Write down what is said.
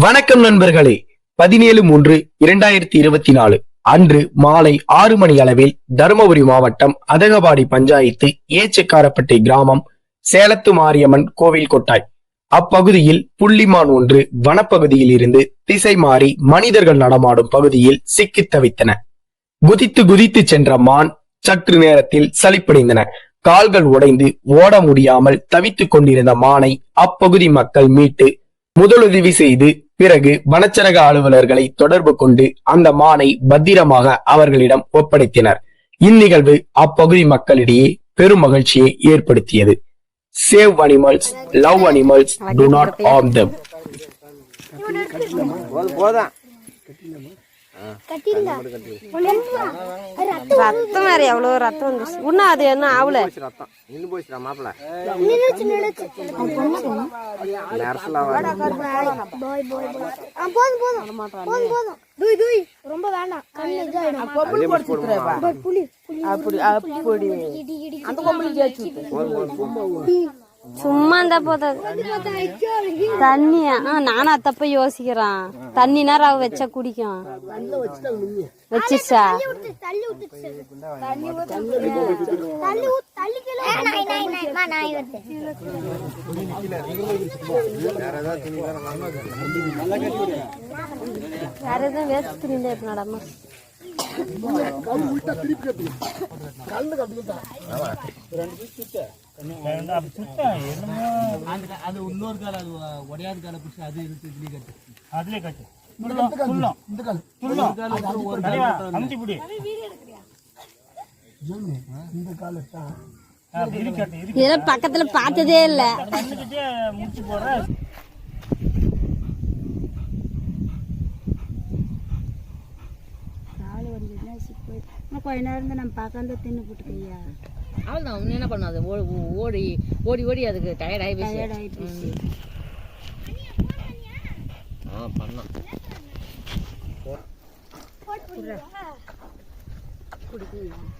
வணக்கம் நண்பர்களே. 17/3/2024 அன்று மாலை 6 மணி அளவில் தருமபுரி மாவட்டம் அதகபாடி பஞ்சாயத்து ஏச்சக்காரப்பட்டை கிராமம் சேலத்து மாரியம்மன் கோவில் கொட்டாய் அப்பகுதியில் புள்ளிமான் ஒன்று வனப்பகுதியில் இருந்து திசை மாறி மனிதர்கள் நடமாடும் பகுதியில் சிக்கித் தவித்தன. குதித்து சென்ற மான் சற்று நேரத்தில் சலிப்படைந்தன. கால்கள் உடைந்து ஓட முடியாமல் தவித்துக் கொண்டிருந்த மானை அப்பகுதி மக்கள் மீட்டு முதலுதவி செய்து பிறகு வனச்சரக அலுவலர்களை தொடர்பு கொண்டு அந்த மானை பத்திரமாக அவர்களிடம் ஒப்படைத்தனர். இந்நிகழ்வு அப்பகுதி மக்களிடையே பெரும் மகிழ்ச்சியை ஏற்படுத்தியது. Save animals, love animals, to not harm them. ரத்தம் வேற எவ்வளவு ரத்தம் வந்துச்சு. இன்னும் அது என்ன ஆவல ரொம்ப வேண்டாம். சும்மா இருந்தா போதாது. தண்ணியா நானும் அத்தப்ப யோசிக்கிறேன். தண்ணினா ரவ வச்சா குடிக்கும். வச்சிச்சா வேற எதுவும் வேஸ்ட் துணிந்தா இப்ப நடமா இன்னொரு கால அது உடையாத கால பிடிச்சி அது இருக்கு அதுலயே கட்டு இதெல்லாம் பக்கத்துல பார்த்ததே இல்ல. முடிச்சு போற கொஞ்ச நேரம் நம்ம பார்க்க தின்னு போட்டுக்கையா. அவ்வளோதான். ஒன்றும் என்ன பண்ணாது. ஓடி ஓடி ஓடி அதுக்கு டயர்ட் ஆகிடுச்சு. பண்ணலாம். குடிக்கலாம்.